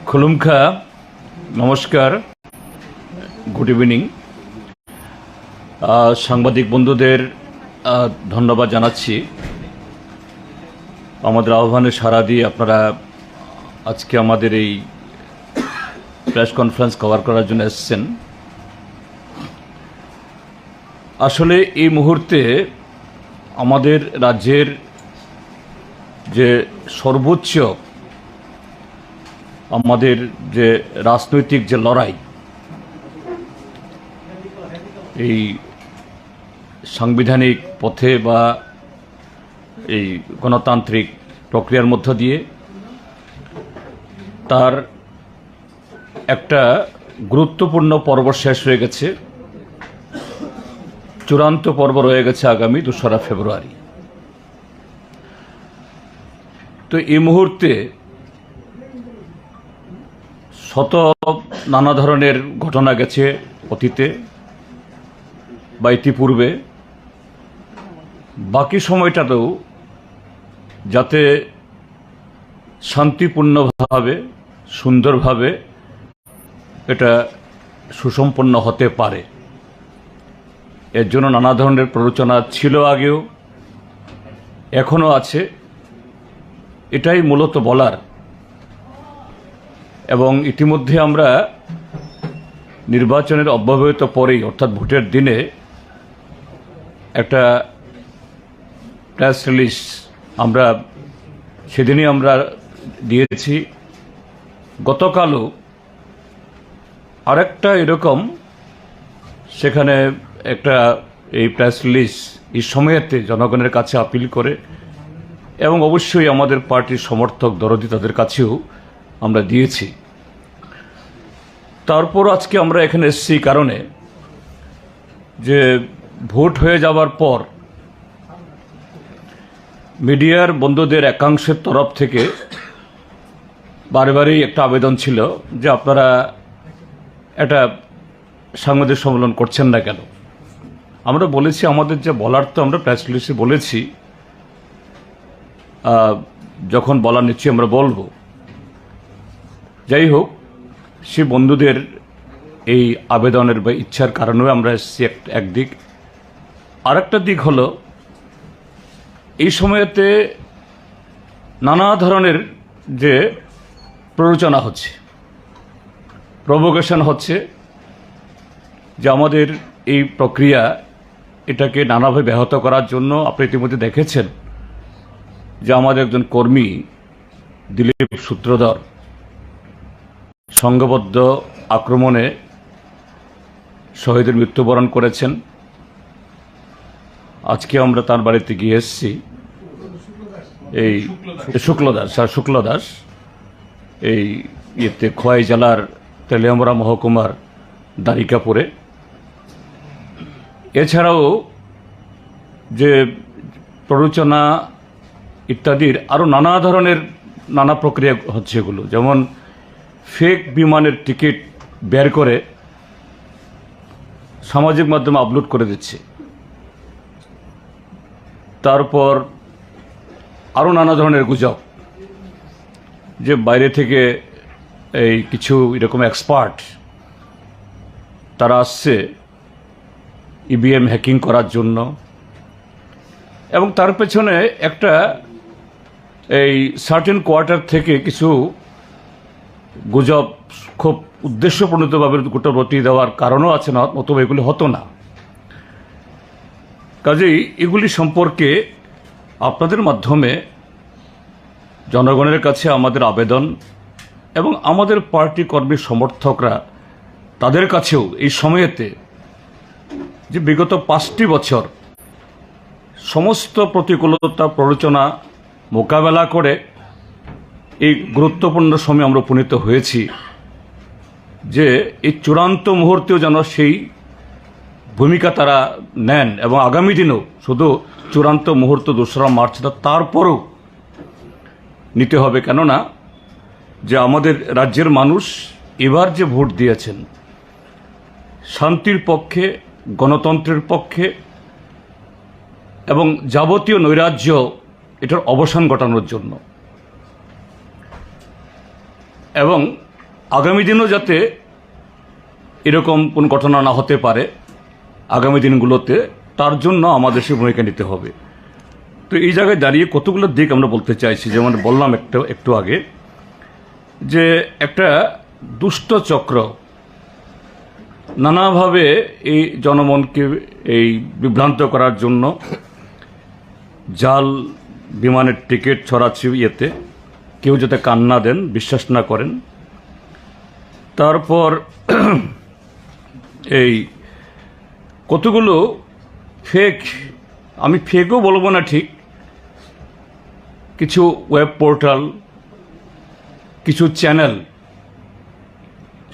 খুলুমখা নমস্কার, good evening. সাংবাদিক বন্ধুদের ধন্যবাদ জানাচ্ছি। আমাদের আহ্বানে সাড়া দিয়ে আপনারা আজকে আমাদের এই প্রেস কনফারেন্স কভার করার জন্য এসেছেন। আসলে এই মুহূর্তে আমাদের রাজ্যের যে সর্বোচ্চ আমাদের যে রাজনৈতিক যে লড়াই, এই সাংবিধানিক পথে বা এই গণতান্ত্রিক প্রক্রিয়ার মধ্য দিয়ে তার একটা গুরুত্বপূর্ণ পর্ব শেষ হয়ে গেছে। চূড়ান্ত পর্ব রয়ে গেছে আগামী 2রা ফেব্রুয়ারি। তো এই মুহূর্তে শত নানা ধরনের ঘটনা গেছে অতীতে বা ইতিপূর্বে। বাকি সময়টাতেও যাতে শান্তিপূর্ণভাবে সুন্দরভাবে এটা সুসম্পন্ন হতে পারে, এর জন্য নানা ধরনের প্ররোচনা ছিল, আগেও এখনও আছে। এটাই মূলত বলার। এবং ইতিমধ্যে আমরা নির্বাচনের অব্যবহিত পরেই, অর্থাৎ ভোটের দিনে, একটা প্রেস রিলিজ সেদিনই আমরা দিয়েছি। গতকালও আরেকটা এরকম সেখানে একটা এই প্রেস রিলিজ এই সময়েতে জনগণের কাছে আপিল করে, এবং অবশ্যই আমাদের পার্টির সমর্থক দরদি তাদের কাছেও আমরা দিয়েছি। তারপর আজকে আমরা এখানে এসেছি কারণে যে ভোট হয়ে যাওয়ার পর মিডিয়ার বন্ধুদের একাংশের তরফ থেকে বারবারই একটা আবেদন ছিল যে আপনারা একটা সাংবাদিক সম্মেলন করছেন না কেন। আমরা বলেছি আমাদের যে বলার তো আমরা প্রেস রিলিজে বলেছি, যখন বলার নিশ্চয়ই আমরা বলবো। যাই হোক, সে বন্ধুদের এই আবেদনের বা ইচ্ছার কারণেও আমরা এসেছি একদিক। আরেকটা দিক হলো এই সময়তে নানা ধরনের যে প্ররোচনা হচ্ছে, প্রভোকেশন হচ্ছে, যে আমাদের এই প্রক্রিয়া এটাকে নানাভাবে ব্যাহত করার জন্য। আপনি ইতিমধ্যে দেখেছেন যে আমাদের একজন কর্মী দিলীপ সূত্রধর সংঘবদ্ধ আক্রমণে শহীদের মৃত্যুবরণ করেছেন। আজকে আমরা তার বাড়িতে গিয়ে এসেছি। এই শুক্লদাস এই ইয়েতে খোয়াই জেলার তেলিয়ামরা মহকুমার দ্বারিকাপুরে। এছাড়াও যে প্ররোচনা ইত্যাদির আরও নানা ধরনের নানা প্রক্রিয়া হচ্ছে এগুলো, যেমন ফেক বিমানের টিকিট বের করে সামাজিক মাধ্যমে আপলোড করে দিচ্ছে। তারপর আরও নানা ধরনের গুজব যে বাইরে থেকে এই কিছু এরকম এক্সপার্ট তারা আসছে ইভিএম হ্যাকিং করার জন্য, এবং তার পেছনে একটা এই সার্টেন কোয়ার্টার থেকে কিছু গুজব খুব উদ্দেশ্যপ্রণীতভাবে গোটা রটিয়ে দেওয়ার কারণও আছে, না অথবা এগুলি হতো না। কাজেই এগুলি সম্পর্কে আপনাদের মাধ্যমে জনগণের কাছে আমাদের আবেদন, এবং আমাদের পার্টি কর্মী সমর্থকরা তাদের কাছেও এই সময়েতে যে বিগত 5টি বছর সমস্ত প্রতিকূলতা প্ররোচনা মোকাবেলা করে এই গুরুত্বপূর্ণ সময় আমরা উপনীত হয়েছি, যে এই চূড়ান্ত মুহূর্তেও যেন সেই ভূমিকা তারা নেন, এবং আগামী দিনেও শুধু চূড়ান্ত মুহূর্ত 2রা মার্চ না, তারপরও নিতে হবে। কেননা যে আমাদের রাজ্যের মানুষ এবার যে ভোট দিয়েছেন শান্তির পক্ষে, গণতন্ত্রের পক্ষে, এবং যাবতীয় নৈরাজ্য এটার অবসান ঘটানোর জন্য। এবং আগামী দিনও যাতে এরকম কোন ঘটনা না হতে পারে আগামী দিনগুলোতে, তার জন্য আমাদের সে ভূমিকা নিতে হবে। তো এই জায়গায় দাঁড়িয়ে কতগুলো দিক আমরা বলতে চাইছি। যেমন বললাম একটু আগে যে একটা দুষ্ট চক্র নানাভাবে এই জনমনকে এই বিভ্রান্ত করার জন্য জাল বিমানের টিকিট ছড়াচ্ছে, ইয়েতে কেউ যাতে কান না দেন, বিশ্বাস না করেন। তারপর এই কতগুলো ফেক, আমি ফেকও বলবো না ঠিক, কিছু ওয়েব পোর্টাল, কিছু চ্যানেল,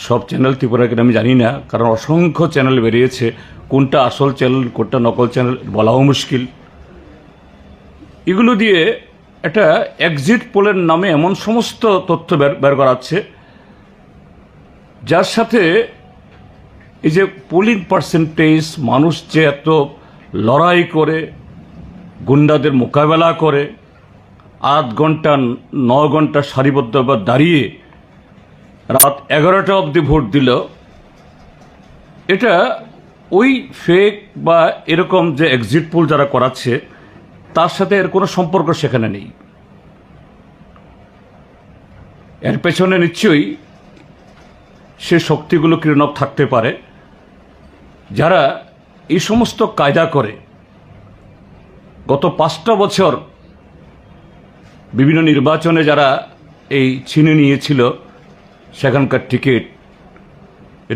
সব চ্যানেল ত্রিপুরাকে আমি জানি না, কারণ অসংখ্য চ্যানেল বেরিয়েছে, কোনটা আসল চ্যানেল কোনটা নকল চ্যানেল বলাও মুশকিল। এগুলো দিয়ে একটা এক্সিট পোলের নামে এমন সমস্ত তথ্য বের করাচ্ছে, যার সাথে এই যে পোলিং পার্সেন্টেজ, মানুষ যে এত লড়াই করে গুন্ডাদের মোকাবেলা করে 8 ঘন্টা 9 ঘন্টা সারিবদ্ধভাবে দাঁড়িয়ে রাত 11টা অবধি ভোট দিল, এটা ওই ফেক বা এরকম যে এক্সিট পোল যারা করাচ্ছে তার সাথে এর কোনো সম্পর্ক সেখানে নেই। এর পেছনে নিশ্চয়ই সে শক্তিগুলো কিরণব থাকতে পারে যারা এই সমস্ত কায়দা করে গত 5টা বছর বিভিন্ন নির্বাচনে যারা এই ছিনে নিয়েছিল সেখানকার টিকিট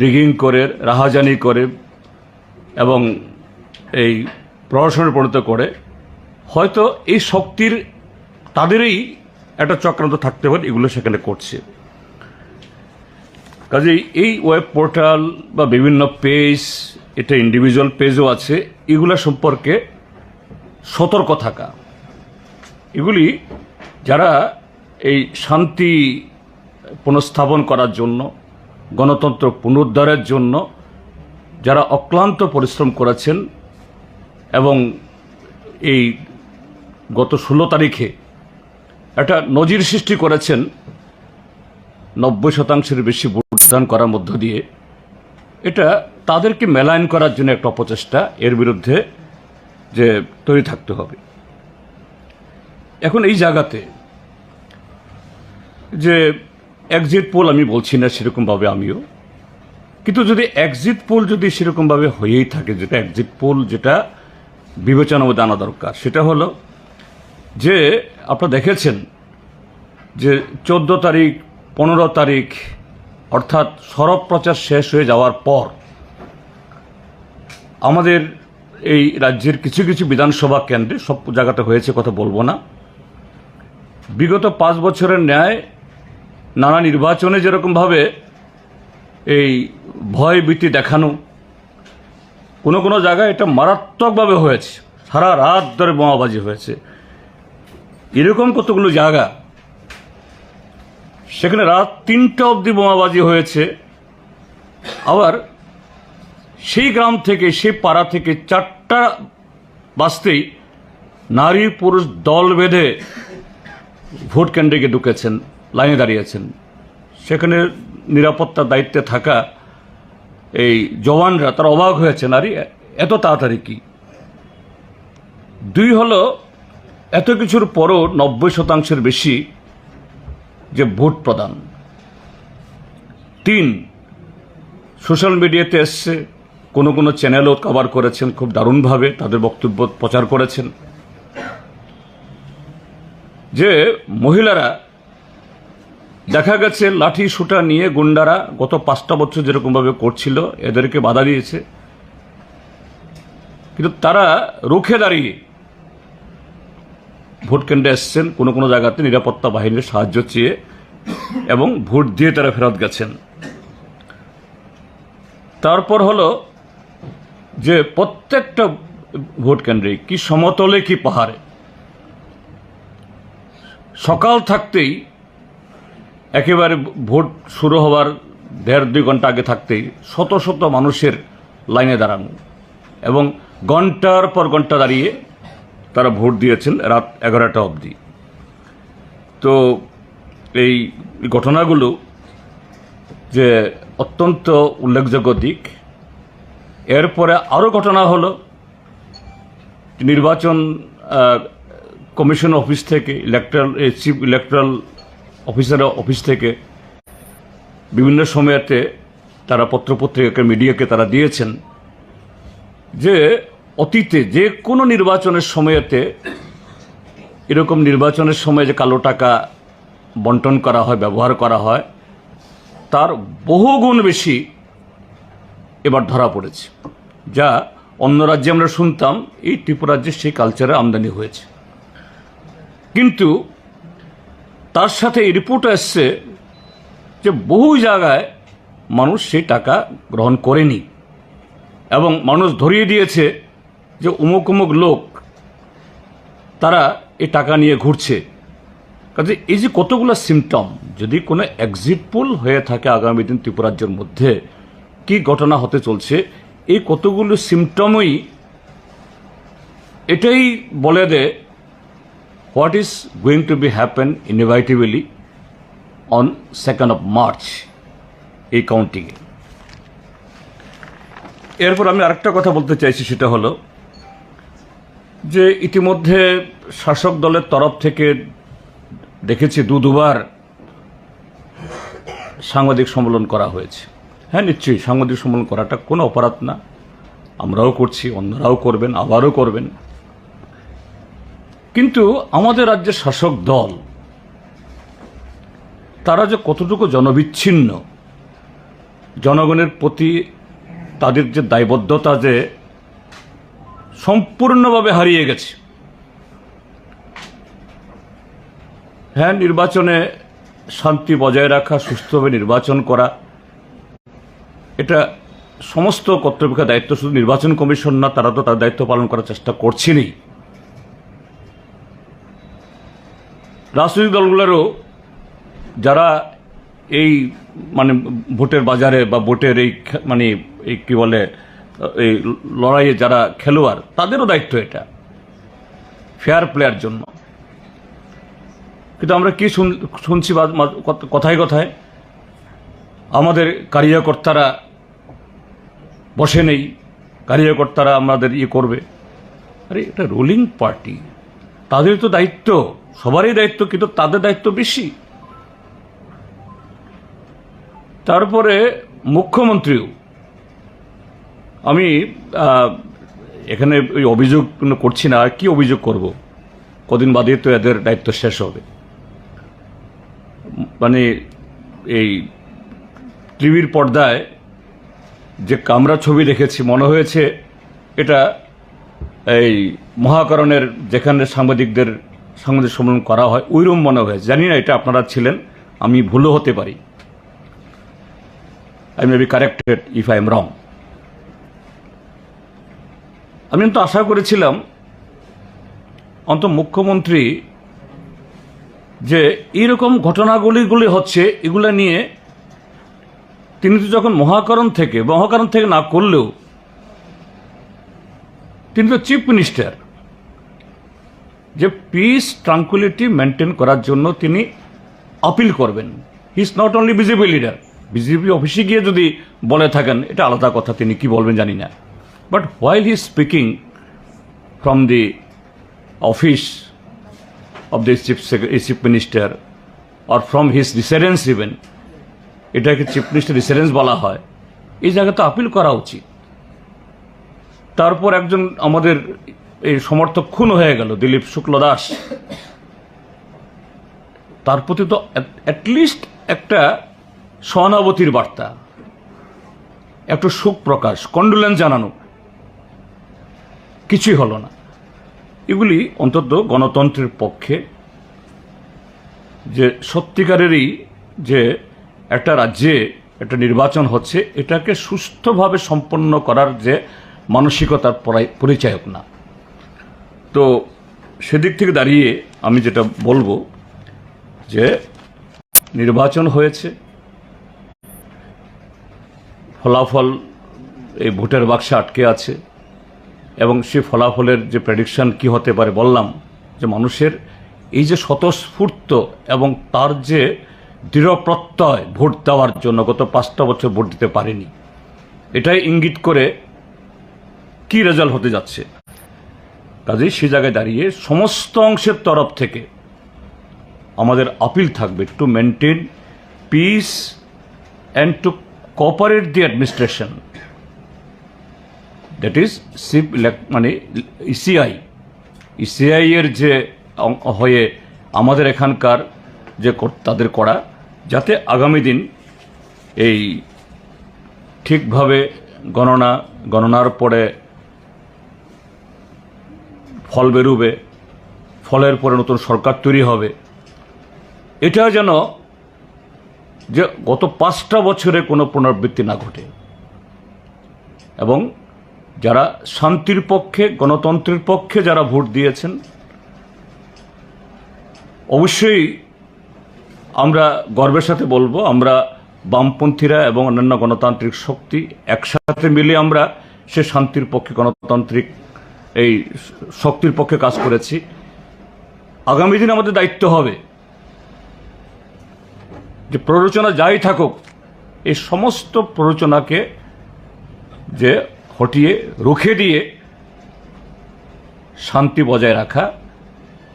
রিগিং করে, রাহাজানি করে এবং এই প্রহসনের পরিণত করে, হয়তো এই শক্তির তাদেরই একটা চক্রান্ত থাকতে পারে, এগুলো সেখানে করছে। কাজেই এই ওয়েব পোর্টাল বা বিভিন্ন পেজ, এটা ইন্ডিভিজুয়াল পেজও আছে, এগুলো সম্পর্কে সতর্ক থাকা। এগুলি যারা এই শান্তি পুনঃস্থাপন করার জন্য, গণতন্ত্র পুনরুদ্ধারের জন্য যারা অক্লান্ত পরিশ্রম করেছেন এবং এই গত 16 তারিখে একটা নজির সৃষ্টি করেছেন 90% বেশি ভোটদান করার মধ্য দিয়ে, এটা তাদেরকে মেলায়ন করার জন্য একটা অপচেষ্টা, এর বিরুদ্ধে যে তৈরি থাকতে হবে। এখন এই জায়গাতে যে এক্সিট পোল আমি বলছি না সেরকমভাবে আমিও, কিন্তু যদি এক্সিট পোল যদি সেরকমভাবে হয়েই থাকে, যেটা এক্সিট পোল যেটা বিবেচনার মধ্যে আনা দরকার, সেটা হলো যে আপনারা দেখেছেন যে 14 তারিখ 15 তারিখ অর্থাৎ সরব প্রচার শেষ হয়ে যাওয়ার পর আমাদের এই রাজ্যের কিছু কিছু বিধানসভা কেন্দ্রে, সব জায়গাতে হয়েছে কথা বলবো না, বিগত 5 বছরের ন্যায় নানা নির্বাচনে যেরকমভাবে এই ভয় ভীতি দেখানো, কোনো কোনো জায়গায় এটা মারাত্মকভাবে হয়েছে, সারা রাত ধরে বোমাবাজি হয়েছে। এরকম কতগুলো জায়গা সেখানে রাত 3টা অবধি বোমাবাজি হয়েছে। আবার সেই গ্রাম থেকে, সেই পাড়া থেকে 4টা বাজতেই নারী পুরুষ দল বেঁধে ভোট কেন্দ্রে গিয়ে ঢুকেছেন, লাইনে দাঁড়িয়েছেন। সেখানে নিরাপত্তার দায়িত্বে থাকা এই জওয়ানরা তারা অবাক হয়েছেন, আরে এত তাড়াতাড়ি কি। 2 হলো এত কিছুর পরও 90% বেশি যে ভোট প্রদান। 3 সোশ্যাল মিডিয়াতে এসছে, কোনো কোনো চ্যানেলও কভার করেছেন, খুব দারুণভাবে তাদের বক্তব্য প্রচার করেছেন যে মহিলারা দেখা গেছে লাঠি সুটা নিয়ে গুন্ডারা গত 5টা বছর যেরকমভাবে করছিল এদেরকে বাধা দিয়েছে, কিন্তু তারা রুখে দাঁড়িয়ে ভোট কেন্দ্রে এসছেন, কোনো কোনো জায়গাতে নিরাপত্তা বাহিনীর সাহায্য চেয়ে, এবং ভোট দিয়ে তারা ফেরত গেছেন। তারপর হলো যে প্রত্যেকটা ভোট কেন্দ্রে কি সমতলে কি পাহাড়ে সকাল থাকতেই একেবারে ভোট শুরু হওয়ার 1.5-2 ঘন্টা আগে থাকতেই শত শত মানুষের লাইনে দাঁড়ানো এবং ঘন্টার পর ঘন্টা দাঁড়িয়ে তারা ভোট দিয়েছেন রাত 11টা অবধি। তো এই ঘটনাগুলো যে অত্যন্ত উল্লেখযোগ্য দিক। এরপরে আরও ঘটনা হলো, নির্বাচন কমিশন অফিস থেকে, চিফ ইলেকট্রাল অফিসারের অফিস থেকে বিভিন্ন সময়েতে তারা পত্রপত্রিকা মিডিয়াকে তারা দিয়েছেন যে অতীতে যে কোনো নির্বাচনের সময়েতে এরকম নির্বাচনের সময় যে কালো টাকা বন্টন করা হয়, ব্যবহার করা হয়, তার বহুগুণ বেশি এবার ধরা পড়েছে। যা অন্য রাজ্যে আমরা শুনতাম, এই ত্রিপুরা রাজ্যে সেই কালচারে আমদানি হয়েছে। কিন্তু তার সাথে এই রিপোর্ট আসছে যে বহু জায়গায় মানুষ সেই টাকা গ্রহণ করেনি এবং মানুষ ধরিয়ে দিয়েছে যে অমুক অমুক লোক তারা এই টাকা নিয়ে ঘুরছে। কাজে এই যে কতগুলো সিমটম, যদি কোনো এক্সিট পোল হয়ে থাকে আগামী দিন ত্রিপুরা রাজ্যের মধ্যে কি ঘটনা হতে চলছে, এই কতগুলো সিমটমই এটাই বলে দেয় what is going to B happen inevitably on 2nd of March এই কাউন্টিংয়ে। এরপর আমি আরেকটা কথা বলতে চাইছি, সেটা হলো যে ইতিমধ্যে শাসক দলের তরফ থেকে দেখেছি দুবার সাংবাদিক সম্মেলন করা হয়েছে। হ্যাঁ, নিশ্চয়ই সাংবাদিক সম্মেলন করাটা কোনো অপরাধ না, আমরাও করছি, অন্যরাও করবেন, আবারও করবেন। কিন্তু আমাদের রাজ্যের শাসক দল তারা যে কতটুকু জনবিচ্ছিন্ন, জনগণের প্রতি তাদের যে দায়বদ্ধতা যে সম্পূর্ণভাবে হারিয়ে গেছে। হ্যাঁ, নির্বাচনে শান্তি বজায় রাখা, সুস্থভাবে নির্বাচন করা, এটা সমস্ত কর্তৃপক্ষের দায়িত্ব, শুধু নির্বাচন কমিশন না, তারা তো তার দায়িত্ব পালন করার চেষ্টা করছেনই। রাজনৈতিক দলগুলোরও যারা এই ভোটের বাজারে বা ভোটের এই এই কি বলে এই লড়াইয়ে যারা খেলোয়াড়, তাদেরও দায়িত্ব এটা ফেয়ার প্লেয়ার জন্য। কিন্তু আমরা কি শুনছি কথায় কথায় আমাদের কার্যকর্তারা বসে নেই, কার্যকর্তারা আমাদের করবে। আরে এটা রুলিং পার্টি, তাদের তো দায়িত্ব, সবারই দায়িত্ব, কিন্তু তাদের দায়িত্ব বেশি। তারপরে মুখ্যমন্ত্রীও, আমি এখানে ওই অভিযোগ করছি না, আর কি অভিযোগ করব, কদিন বাদে তো এদের দায়িত্ব শেষ হবে। এই টিভির পর্দায় যে কামরা ছবি দেখেছি, মনে হয়েছে এটা এই মহাকরণের যেখানে সাংবাদিক সম্মেলন করা হয় ওইরকম মনে হয়েছে। জানি না এটা আপনারা ছিলেন, আমি ভুলও হতে পারি, I may be corrected if I am wrong. আমি তো আশা করেছিলাম অন্তত মুখ্যমন্ত্রী যে এইরকম ঘটনাগুলি হচ্ছে, এগুলা নিয়ে তিনি তো যখন মহাকরণ থেকে না করলেও তিনি তো চিফ মিনিস্টার, যে পিস ট্রাঙ্কুইলিটি মেনটেন করার জন্য তিনি আপিল করবেন। He is not only BJP leader, BJP অফিসে গিয়ে যদি বলে থাকেন এটা আলাদা কথা, তিনি কি বলবেন জানি না। But while he speaking from the office of the chief minister or from his residence, even এটাকে চিফ মিনিস্টার রিসিডেন্স বলা হয়, এই জায়গায় তো আপিল করা উচিত। তারপর একজন আমাদের এই সমর্থক খুন হয়ে গেল, দিলীপ শুক্ল দাস, তার প্রতি তো অ্যাটলিস্ট একটা সহানুভূতির বার্তা, একটু শোক প্রকাশ, কন্ডোলেন্স জানানো, কিছুই হলো না। এগুলি অন্তত গণতন্ত্রের পক্ষে, যে সত্যিকারেরই যে একটা রাজ্যে একটা নির্বাচন হচ্ছে, এটাকে সুষ্ঠুভাবে সম্পন্ন করার যে মানসিকতার পরিচায়ক না। তো সেদিক থেকে দাঁড়িয়ে আমি যেটা বলবো যে নির্বাচন হয়েছে, ফলাফল এই ভোটের বাক্সে আটকে আছে, এবং সেই ফলাফলের যে প্রেডিকশন কি হতে পারে, বললাম যে মানুষের এই যে স্বতঃস্ফূর্ত এবং তার যে দৃঢ় প্রত্যয় ভোট দেওয়ার জন্য গত 5টা বছর ভোট দিতে পারেনি। এটাই ইঙ্গিত করে কি রেজাল্ট হতে যাচ্ছে। কাজেই সে জায়গায় দাঁড়িয়ে সমস্ত অংশের তরফ থেকে আমাদের আপিল থাকবে to maintain piece and two cooperate the administration, that is মানে ইসিআই এর যে হয়ে আমাদের এখানকার যে তাদের করা, যাতে আগামী দিন এই ঠিকভাবে গণনার পরে ফল বেরোবে, ফলের পরে নতুন সরকার তৈরি হবে, এটা যেন যে গত 5টা বছরে কোনো পুনরাবৃত্তি না ঘটে। এবং যারা শান্তির পক্ষে, গণতন্ত্রের পক্ষে যারা ভোট দিয়েছেন, অবশ্যই আমরা গর্বের সাথে বলবো, আমরা বামপন্থীরা এবং অন্যান্য গণতান্ত্রিক শক্তি একসাথে মিলে আমরা সে শান্তির পক্ষে, গণতান্ত্রিক এই শক্তির পক্ষে কাজ করেছি। আগামী দিন আমাদের দায়িত্ব হবে যে প্ররোচনা যাই থাকুক, এই সমস্ত প্ররোচনাকে যে হটিয়ে রুখে দিয়ে শান্তি বজায় রাখা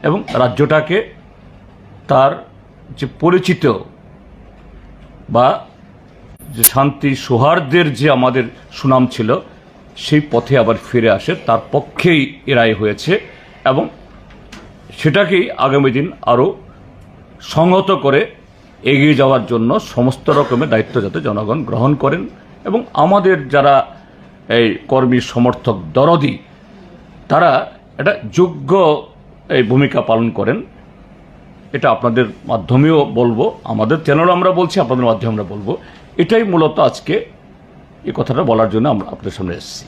এবং রাজ্যটাকে তার যে পরিচিত বা যে শান্তি সৌহার্দ্যের যে আমাদের সুনাম ছিল, সেই পথে আবার ফিরে আসে, তার পক্ষেই এরাই হয়েছে। এবং সেটাকেই আগামী দিন আরও সংহত করে এগিয়ে যাওয়ার জন্য সমস্ত রকমের দায়িত্ব যাতে জনগণ গ্রহণ করেন এবং আমাদের যারা এই কর্মী সমর্থক দরদি, তারা এটা যোগ্য এই ভূমিকা পালন করেন। এটা আপনাদের মাধ্যমেও বলবো, আমাদের চ্যানেলও আমরা বলছি, আপনাদের মাধ্যমে আমরা বলবো। এটাই মূলত আজকে এই কথাটা বলার জন্য আমরা আপনাদের সামনে এসেছি।